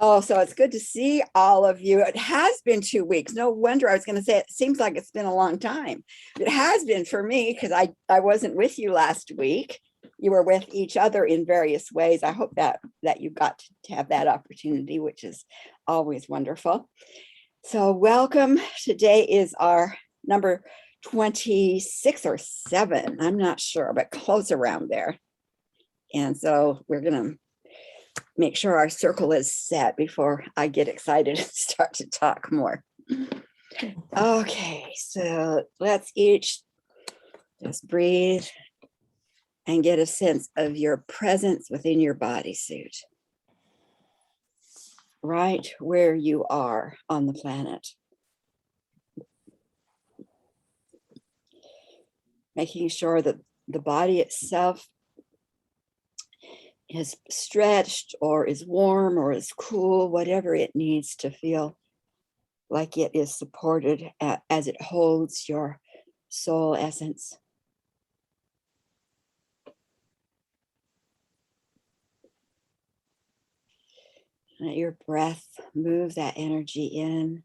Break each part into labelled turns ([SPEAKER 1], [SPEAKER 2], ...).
[SPEAKER 1] Oh, so it's good to see all of you. It has been 2 weeks. No wonder. I was going to say it seems like it's been a long time. It has been for me because I wasn't with you last week. You were with each other in various ways. I hope that you got to have that opportunity, which is always wonderful. So welcome. Today is our number 26 or 7. I'm not sure, but close around there. And so we're going to make sure our circle is set before I get excited and start to talk more. Okay, so let's each just breathe and get a sense of your presence within your bodysuit, right where you are on the planet. Making sure that the body itself is stretched or is warm or is cool, whatever it needs to feel like it is supported as it holds your soul essence. Let your breath move that energy in.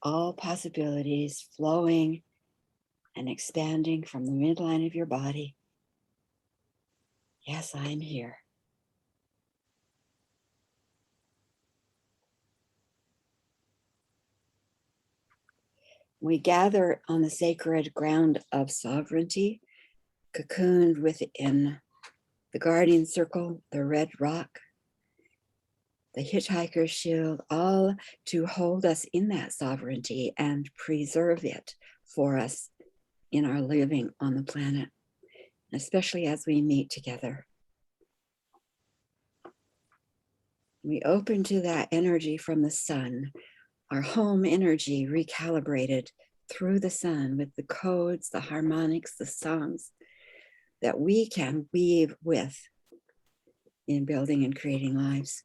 [SPEAKER 1] All possibilities flowing and expanding from the midline of your body. Yes, I'm here. We gather on the sacred ground of sovereignty, cocooned within the guardian circle, the red rock, the hitchhiker's shield, all to hold us in that sovereignty and preserve it for us in our living on the planet, especially as we meet together. We open to that energy from the sun, our home energy recalibrated through the sun with the codes, the harmonics, the songs that we can weave with in building and creating lives.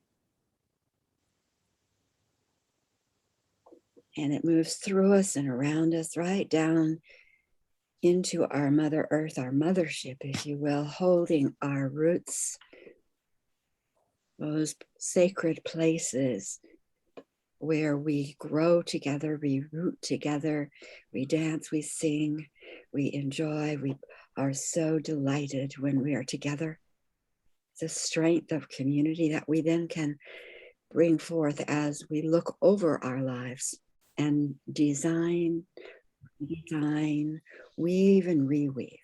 [SPEAKER 1] And it moves through us and around us, right down into our Mother Earth, our mothership, if you will, holding our roots, those sacred places where we grow together, we root together, we dance, we sing, we enjoy, we are so delighted when we are together. The strength of community that we then can bring forth as we look over our lives and design, weave and reweave.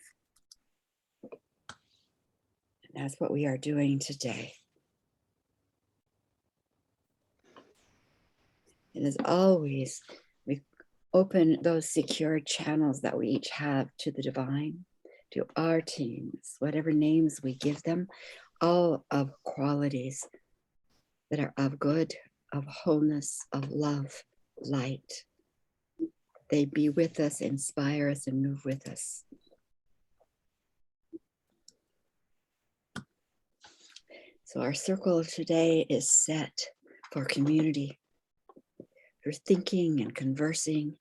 [SPEAKER 1] And that's what we are doing today. And as always, we open those secure channels that we each have to the divine, to our teams, whatever names we give them, all of qualities that are of good, of wholeness, of love, light. They be with us, inspire us, and move with us. So our circle today is set for community, for thinking and conversing,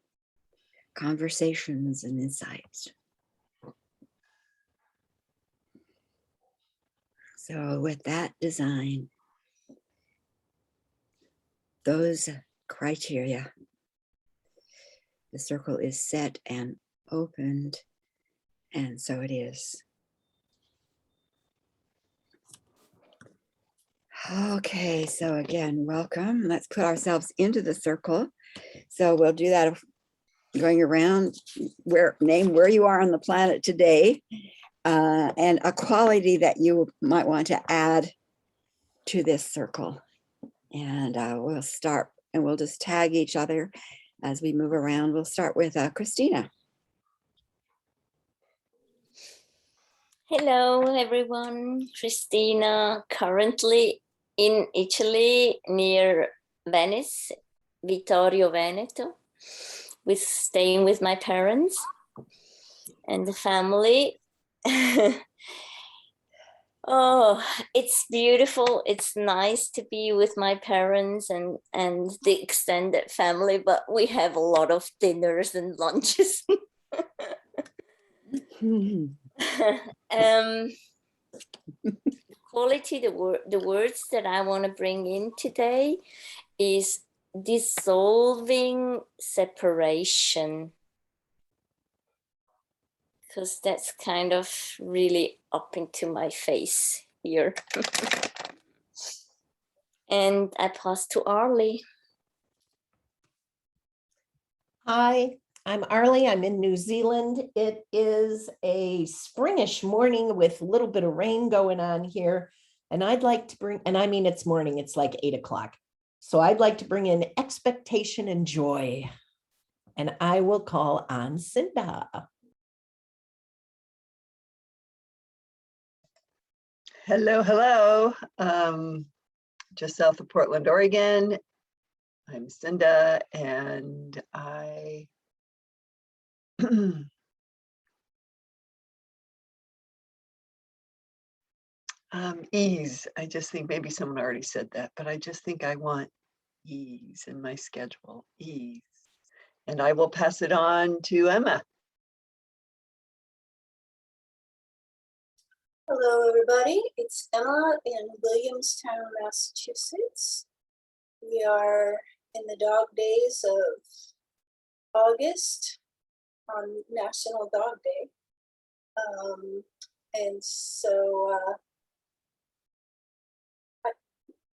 [SPEAKER 1] conversations and insights. So with that design, those criteria, the circle is set and opened, and so it is. Okay, so again, welcome. Let's put ourselves into the circle. So we'll do that going around, name where you are on the planet today, and a quality that you might want to add to this circle. And we'll start, and we'll just tag each other as we move around. We'll start with Christina.
[SPEAKER 2] Hello, everyone. Christina, currently in Italy, near Venice, Vittorio Veneto, staying with my parents and the family. Oh, it's beautiful. It's nice to be with my parents and the extended family, but we have a lot of dinners and lunches. quality, the words that I want to bring in today is dissolving separation, because that's kind of really up into my face here. And I pass to Arlie.
[SPEAKER 3] Hi, I'm Arlie. I'm in New Zealand. It is a springish morning with a little bit of rain going on here. And I'd like to bring, and I mean, it's morning, it's like 8 o'clock. So I'd like to bring in expectation and joy. And I will call on Cinda.
[SPEAKER 4] Hello, hello. Just south of Portland, Oregon. I'm Cinda, and I ease. I just think maybe someone already said that, but I just think I want ease in my schedule, ease. And I will pass it on to Emma.
[SPEAKER 5] Hello, everybody. It's Emma in Williamstown, Massachusetts. We are in the dog days of August on National Dog Day. And so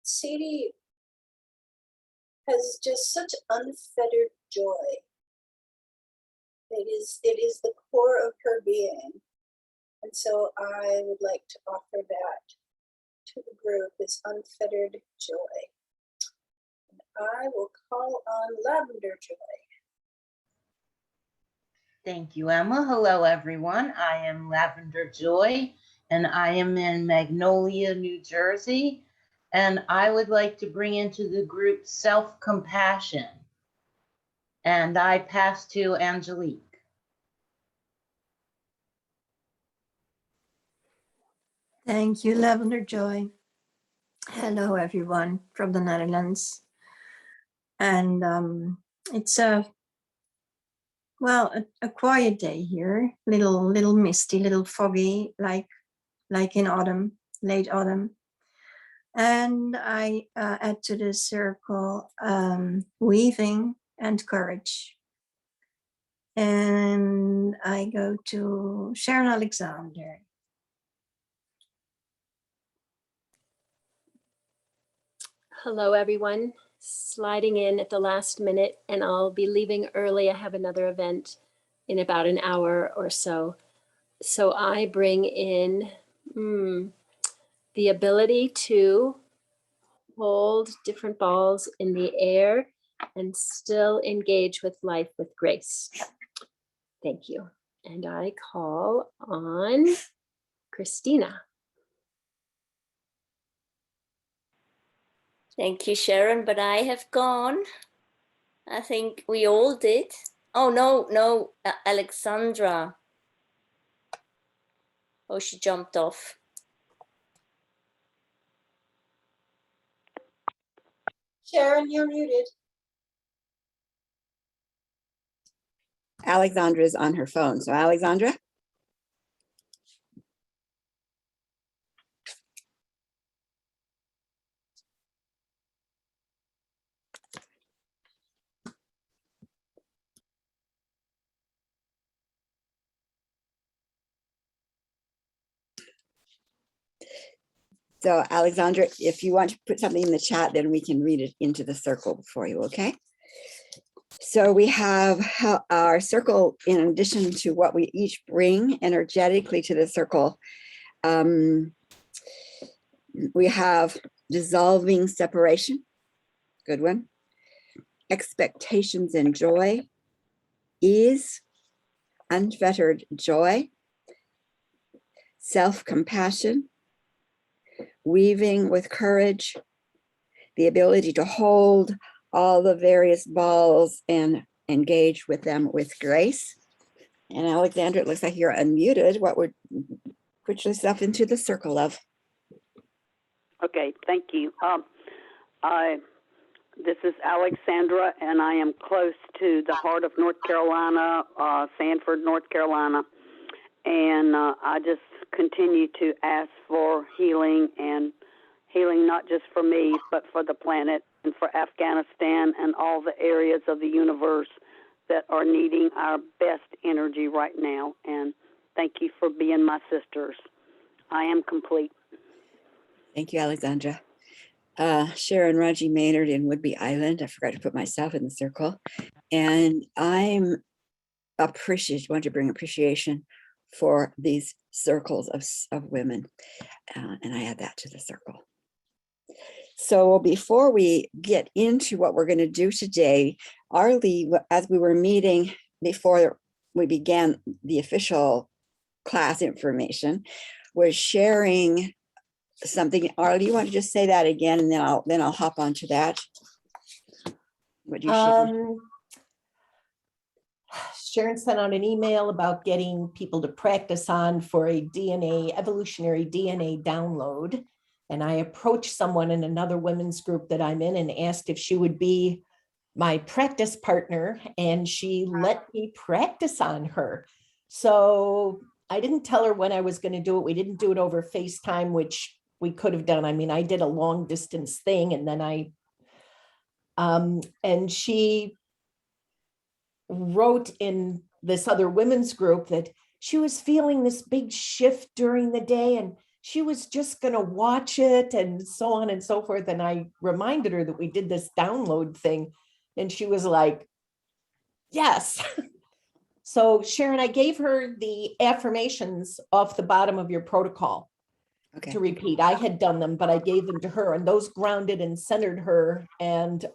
[SPEAKER 5] Sadie has just such unfettered joy. It is the core of her being. And so I would like to offer that to the group, is unfettered joy. And I will call on Lavender Joy.
[SPEAKER 6] Thank you, Emma. Hello, everyone. I am Lavender Joy, and I am in Magnolia, New Jersey. And I would like to bring into the group self-compassion. And I pass to Angelique.
[SPEAKER 7] Thank you, Lavender Joy. Hello, everyone from the Netherlands. And it's a quiet day here, little misty, little foggy, like in autumn, late autumn. And I add to the circle weaving and courage. And I go to Sharon Alexander.
[SPEAKER 8] Hello, everyone. Sliding in at the last minute, and I'll be leaving early. I have another event in about an hour or so. So I bring in the ability to hold different balls in the air and still engage with life with grace. Thank you. And I call on Christina.
[SPEAKER 2] Thank you, Sharon, but I have gone. I think we all did. Oh, no, Alexandra. Oh, she jumped off.
[SPEAKER 5] Sharon, you're muted.
[SPEAKER 1] Alexandra is on her phone. So Alexandra? So Alexandra, if you want to put something in the chat, then we can read it into the circle for you, okay? So we have our circle, in addition to what we each bring energetically to the circle. We have dissolving separation, good one. Expectations and joy, ease, unfettered joy, self-compassion, weaving with courage, the ability to hold all the various balls and engage with them with grace. And Alexandra, it looks like you're unmuted. What would put yourself into the circle of?
[SPEAKER 9] Okay, thank you. This is Alexandra, and I am close to the heart of North Carolina, Sanford, North Carolina. And I just continue to ask for healing, and healing not just for me, but for the planet and for Afghanistan and all the areas of the universe that are needing our best energy right now. And thank you for being my sisters. I am complete.
[SPEAKER 1] Thank you, Alexandra. Sharon Raji Maynard in Woodby Island. I forgot to put myself in the circle. And I'm want to bring appreciation for these circles of women. And I add that to the circle. So before we get into what we're going to do today, Arlie, as we were meeting before we began the official class information, was sharing something. Arlie, you want to just say that again, and then I'll hop onto that. What you shared?
[SPEAKER 3] Sharon sent out an email about getting people to practice on for a evolutionary DNA download. And I approached someone in another women's group that I'm in and asked if she would be my practice partner, and she let me practice on her. So I didn't tell her when I was going to do it. We didn't do it over FaceTime, which we could have done. I mean, I did a long distance thing, and then and she wrote in this other women's group that she was feeling this big shift during the day, and she was just going to watch it and so on and so forth. And I reminded her that we did this download thing, and she was like, yes. So Sharon, I gave her the affirmations off the bottom of your protocol to repeat. I had done them, but I gave them to her, and those grounded and centered her, and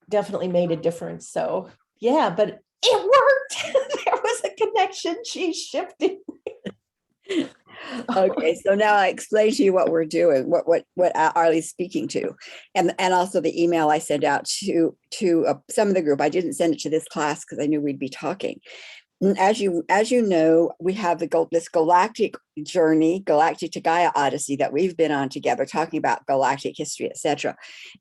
[SPEAKER 3] definitely made a difference. So yeah, but it worked. There was a connection. She shifted.
[SPEAKER 1] Okay, so now I explain to you what we're doing, what Arlie's speaking to, and also the email I sent out to some of the group. I didn't send it to this class because I knew we'd be talking. And as you know, we have this galactic journey, galactic to Gaia Odyssey that we've been on together, talking about galactic history, etc.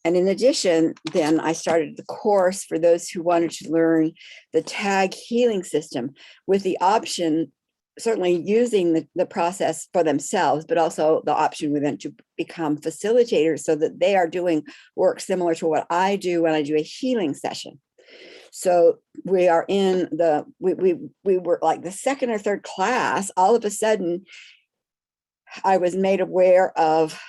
[SPEAKER 1] And in addition, then I started the course for those who wanted to learn the tag healing system, with the option, certainly using the process for themselves, but also the option with them to become facilitators so that they are doing work similar to what I do when I do a healing session. So we are in we were like the second or third class. All of a sudden, I was made aware of,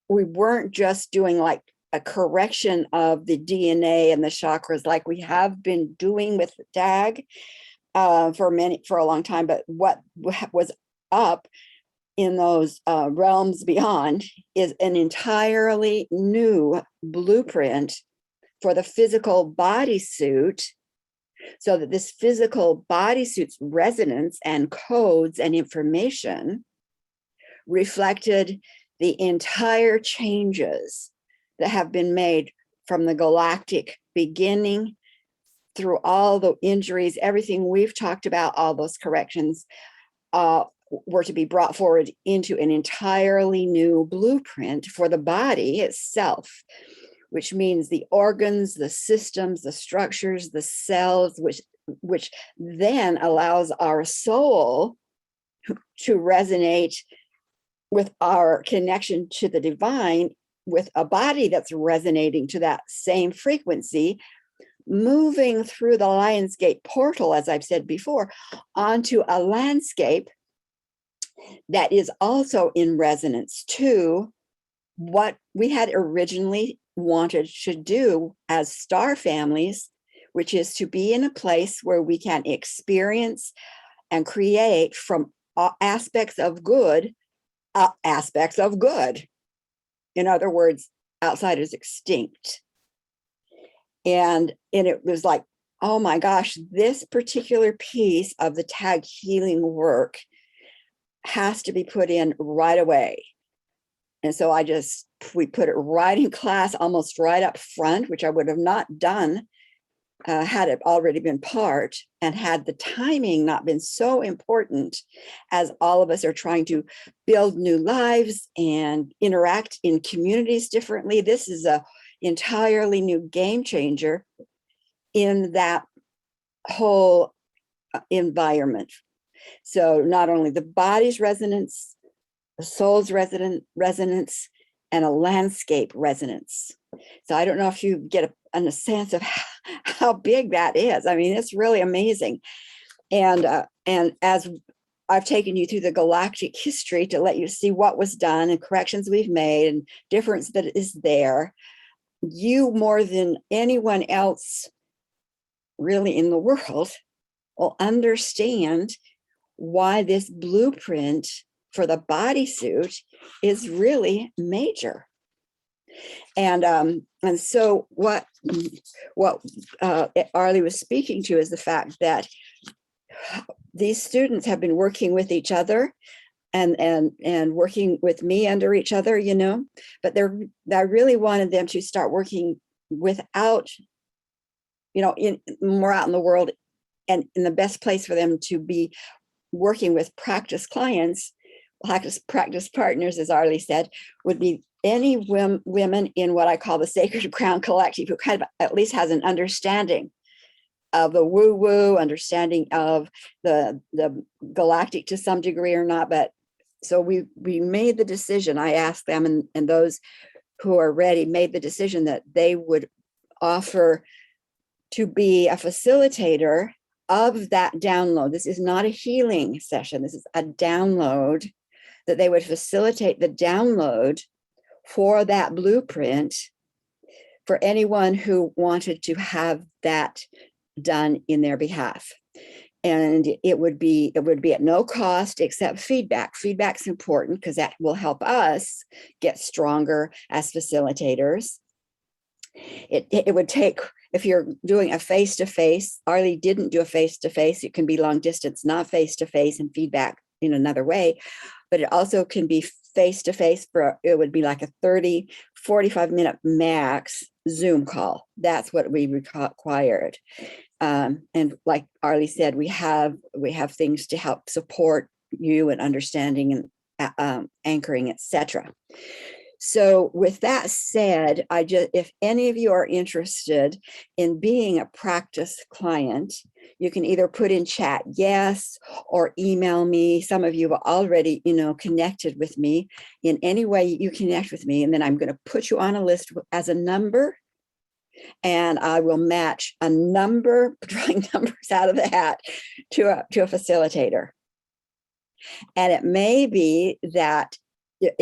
[SPEAKER 1] we weren't just doing like a correction of the DNA and the chakras like we have been doing with the tag for a long time, but what was up in those realms beyond is an entirely new blueprint for the physical bodysuit, so that this physical bodysuit's resonance and codes and information reflected the entire changes that have been made from the galactic beginning through all the injuries, everything we've talked about, all those corrections were to be brought forward into an entirely new blueprint for the body itself, which means the organs, the systems, the structures, the cells, which then allows our soul to resonate with our connection to the divine, with a body that's resonating to that same frequency, moving through the Lionsgate portal, as I've said before, onto a landscape that is also in resonance to what we had originally wanted to do as star families, which is to be in a place where we can experience and create from aspects of good. In other words, outside is extinct. And it was like, oh my gosh, this particular piece of the tag healing work has to be put in right away. And so we put it right in class, almost right up front, which I would have not done had it already been part, and had the timing not been so important, as all of us are trying to build new lives and interact in communities differently. This is a entirely new game changer in that whole environment. So not only the body's resonance, the soul's resonance, and a landscape resonance. So I don't know if you get a sense of how big that is. I mean, it's really amazing. And as I've taken you through the galactic history to let you see what was done and corrections we've made and difference that is there, you more than anyone else really in the world will understand why this blueprint for the bodysuit is really major. And so what Arlie was speaking to is the fact that these students have been working with each other and working with me under each other, you know, but I really wanted them to start working without, you know, more out in the world, and in the best place for them to be working with practice clients, practice partners, as Arlie said, would be any women in what I call the Sacred Ground Collective, who kind of at least has an understanding of the woo-woo, understanding of the galactic to some degree or not. But so we made the decision, I asked them, and those who are ready made the decision that they would offer to be a facilitator of that download. This is not a healing session. This is a download, that they would facilitate the download for that blueprint for anyone who wanted to have that done in their behalf. And it would be at no cost except feedback. Feedback's important because that will help us get stronger as facilitators. It would take, if you're doing a face-to-face, Arlie didn't do a face-to-face, it can be long distance, not face-to-face, and feedback in another way, but it also can be face-to-face for, it would be like a 30, 45-minute max Zoom call. That's what we required. And like Arlie said, we have things to help support you in understanding and anchoring, etc. So with that said, if any of you are interested in being a practice client, you can either put in chat yes, or email me. Some of you have already, connected with me in any way you connect with me. And then I'm going to put you on a list as a number, and I will match a number, drawing numbers out of the hat, to a facilitator. And it may be that,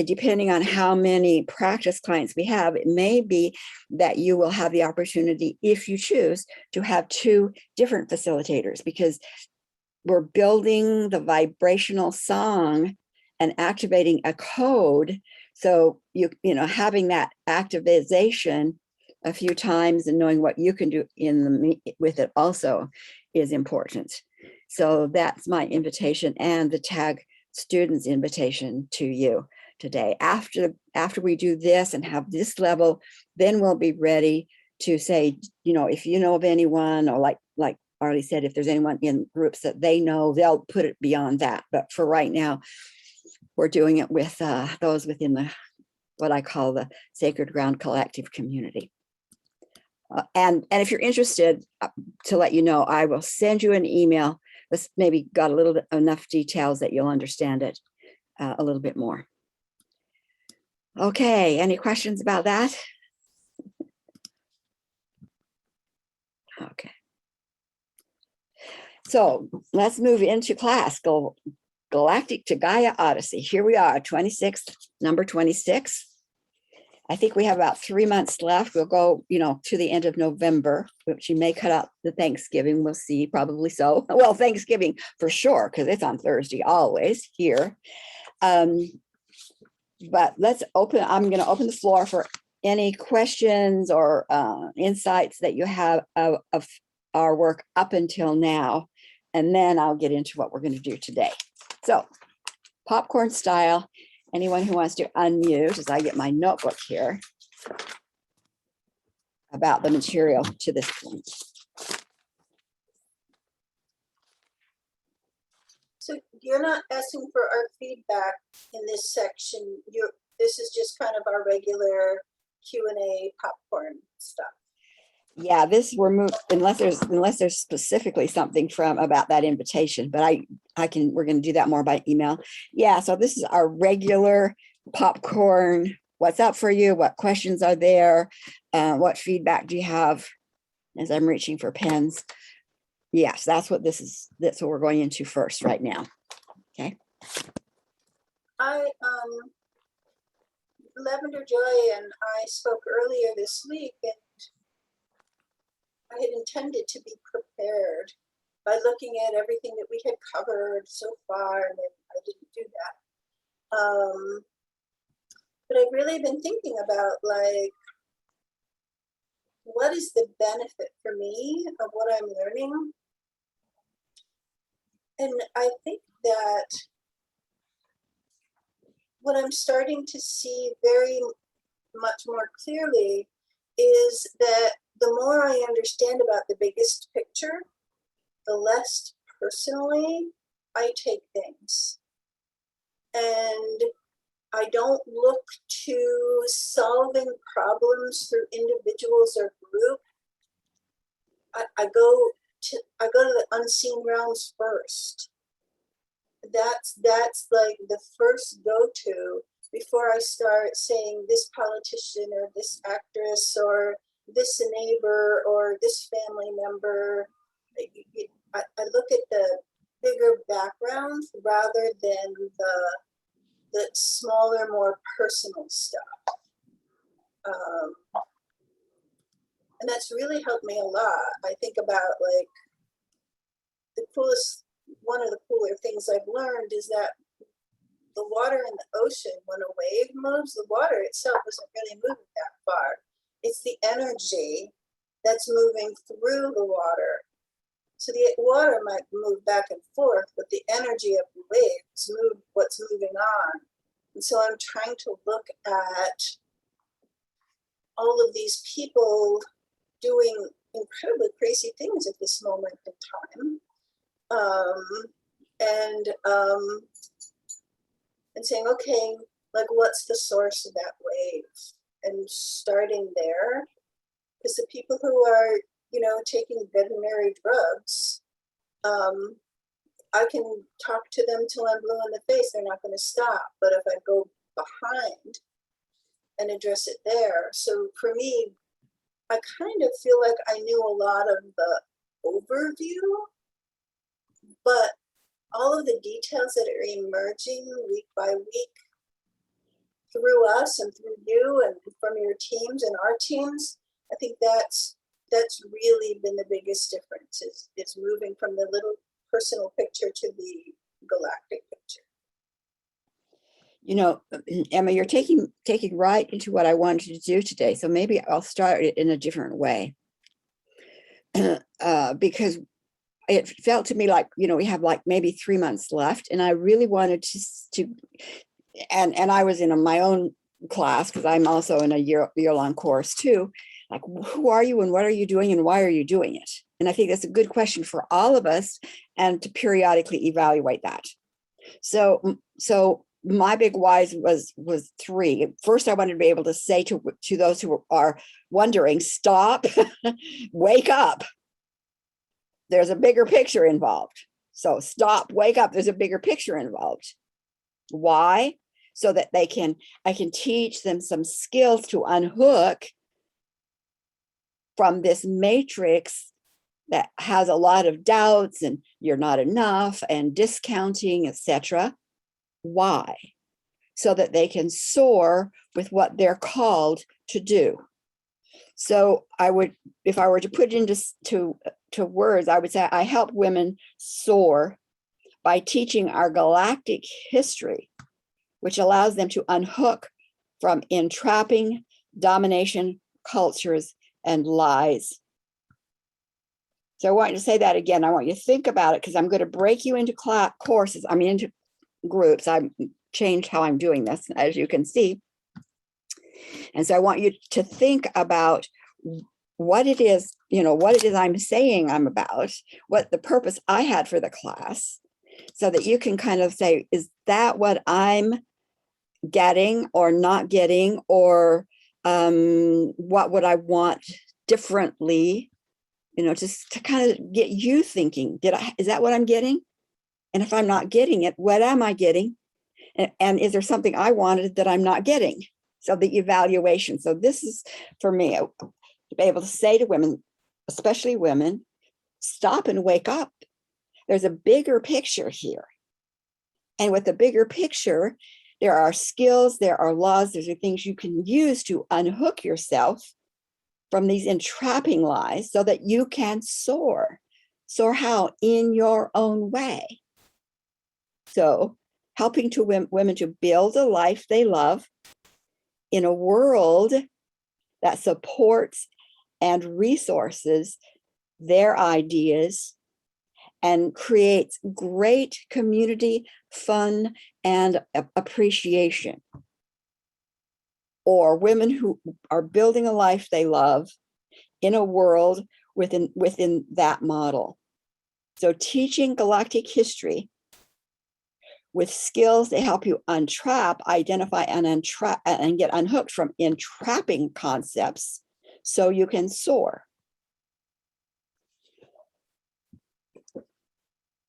[SPEAKER 1] depending on how many practice clients we have, it may be that you will have the opportunity, if you choose, to have two different facilitators, because we're building the vibrational song and activating a code. So having that activation a few times and knowing what you can do with it also is important. So that's my invitation and the TAG students' invitation to you today. After we do this and have this level, then we'll be ready to say, if you know of anyone, or like Arlie said, if there's anyone in groups that they know, they'll put it beyond that. But for right now, we're doing it with those within what I call the Sacred Ground Collective community. And if you're interested, to let you know, I will send you an email. This maybe got enough details that you'll understand it a little bit more. Okay, any questions about that? Okay. So let's move into class. Galactic to Gaia Odyssey. Here we are, number 26. I think we have about 3 months left. We'll go, to the end of November, which you may cut out the Thanksgiving. We'll see, probably so. Well, Thanksgiving for sure, because it's on Thursday always here. But I'm going to open the floor for any questions or insights that you have of our work up until now. And then I'll get into what we're going to do today. So popcorn style. Anyone who wants to unmute as I get my notebook here about the material to this point.
[SPEAKER 5] So you're not asking for our feedback in this section. This is just kind of our regular Q&A popcorn stuff.
[SPEAKER 1] Yeah, this we're moved unless there's specifically something from about that invitation, but we're going to do that more by email. Yeah, so this is our regular popcorn. What's up for you? What questions are there? What feedback do you have? As I'm reaching for pens. Yes, that's what this is. That's what we're going into first right now. Okay.
[SPEAKER 5] Lavender Joy and I spoke earlier this week, and I had intended to be prepared by looking at everything that we had covered so far, and then I didn't do that. But I've really been thinking about, like, what is the benefit for me of what I'm learning? And I think that what I'm starting to see very much more clearly is that the more I understand about the biggest picture, the less personally I take things. And I don't look to solving problems through individuals or group. I go to the unseen realms first. That's like the first go-to before I start saying this politician or this actress or this neighbor or this family member. I look at the bigger background rather than the smaller, more personal stuff. And that's really helped me a lot. I think about, like, one of the cooler things I've learned is that the water in the ocean, when a wave moves, the water itself isn't really moving that far. It's the energy that's moving through the water. So the water might move back and forth, but the energy of the waves move what's moving on. And so I'm trying to look at all of these people doing incredibly crazy things at this moment in time. And saying, okay, like, what's the source of that wave? And starting there, because the people who are, taking veterinary drugs, I can talk to them till I'm blue in the face. They're not going to stop. But if I go behind and address it there, so for me, I kind of feel like I knew a lot of the overview, but all of the details that are emerging week by week through us and through you and from your teams and our teams, I think that's really been the biggest difference, is moving from the little personal picture to the galactic picture.
[SPEAKER 1] Emma, you're taking right into what I wanted to do today. So maybe I'll start it in a different way. Because it felt to me like, we have like maybe 3 months left, and I really wanted to and I was in my own class, because I'm also in a year-long course too. Like, who are you and what are you doing and why are you doing it? And I think that's a good question for all of us, and to periodically evaluate that. So my big whys was 3. First, I wanted to be able to say to those who are wondering, stop, wake up. There's a bigger picture involved. So stop, wake up. There's a bigger picture involved. Why? So that I can teach them some skills to unhook from this matrix that has a lot of doubts and you're not enough and discounting, etc. Why? So that they can soar with what they're called to do. So if I were to put it into words, I would say I help women soar by teaching our galactic history, which allows them to unhook from entrapping domination cultures and lies. So I want you to say that again. I want you to think about it, because I'm going to break you into courses. into groups. I've changed how I'm doing this, as you can see. And so I want you to think about what it is, I'm saying I'm about, what the purpose I had for the class, so that you can kind of say, is that what I'm getting or not getting, or what would I want differently, just to kind of get you thinking, is that what I'm getting? And if I'm not getting it, what am I getting? And is there something I wanted that I'm not getting? So the evaluation. So this is for me to be able to say to women, especially women, stop and wake up. There's a bigger picture here. And with the bigger picture, there are skills, there are laws, there's things you can use to unhook yourself from these entrapping lies so that you can soar. Soar how? In your own way. So helping women to build a life they love in a world that supports and resources their ideas and creates great community, fun, and appreciation. Or women who are building a life they love in a world within that model. So teaching galactic history with skills to help you untrap, identify, and get unhooked from entrapping concepts so you can soar.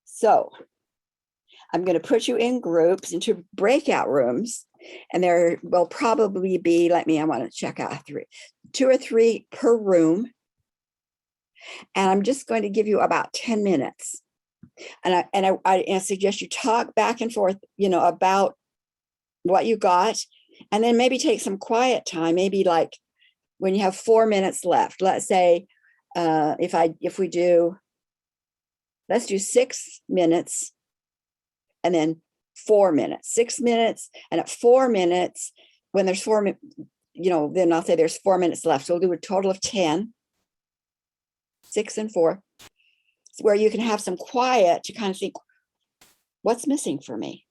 [SPEAKER 1] So I'm going to put you in groups into breakout rooms, and there will probably be, I want to check out 2 or 3 per room. And I'm just going to give you about 10 minutes. And I suggest you talk back and forth, about what you got, and then maybe take some quiet time, maybe like when you have 4 minutes left. Let's say let's do 6 minutes and then 4 minutes, 6 minutes, and at 4 minutes, when there's 4 minutes, then I'll say there's 4 minutes left. So we'll do a total of 10, 6 and 4, where you can have some quiet to kind of think, what's missing for me?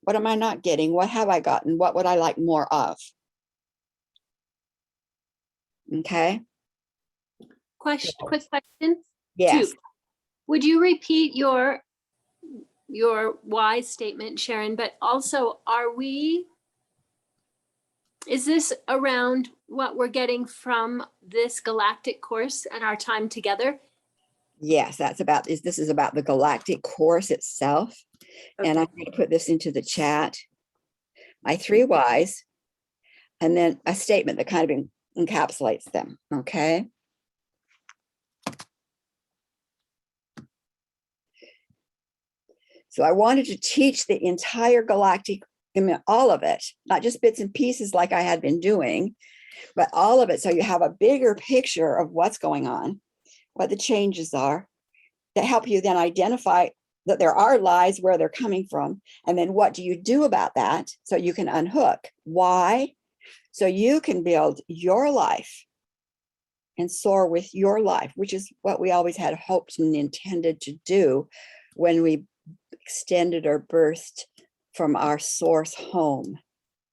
[SPEAKER 1] What am I not getting? What have I gotten? What would I like more of? Okay.
[SPEAKER 8] Quick question.
[SPEAKER 1] Yes.
[SPEAKER 8] 2. Would you repeat your why statement, Sharon? But also, is this around what we're getting from this galactic course and our time together?
[SPEAKER 1] Yes, this is about the galactic course itself. Okay. And I'm going to put this into the chat. My 3 whys, and then a statement that kind of encapsulates them. Okay. So I wanted to teach the entire galactic, all of it, not just bits and pieces like I had been doing, but all of it. So you have a bigger picture of what's going on, what the changes are, that help you then identify that there are lies, where they're coming from, and then what do you do about that so you can unhook? Why? So you can build your life and soar with your life, which is what we always had hoped and intended to do when we extended or birthed from our source home.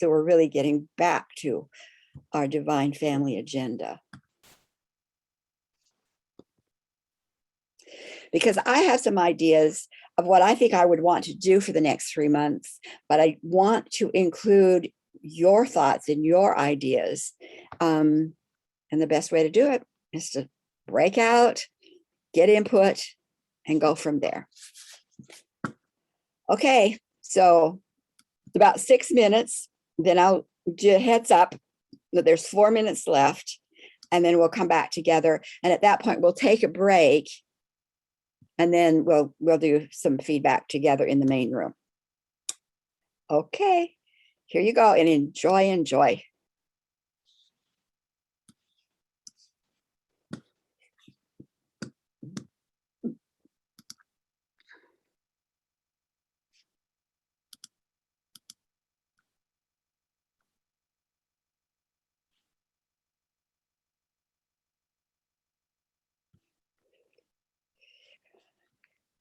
[SPEAKER 1] So we're really getting back to our divine family agenda. Because I have some ideas of what I think I would want to do for the next 3 months, but I want to include your thoughts and your ideas. And the best way to do it is to break out, get input, and go from there. Okay, so it's about 6 minutes. Then I'll do a heads up that there's 4 minutes left, and then we'll come back together. And at that point, we'll take a break. And then we'll do some feedback together in the main room. Okay, here you go, and enjoy.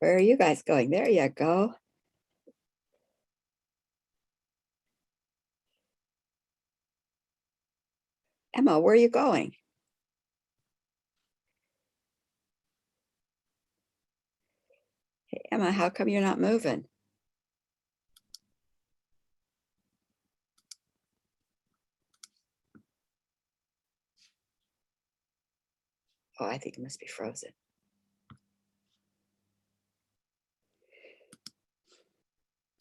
[SPEAKER 1] Where are you guys going? There you go. Emma, where are you going? Hey, Emma, how come you're not moving? Oh, I think it must be frozen.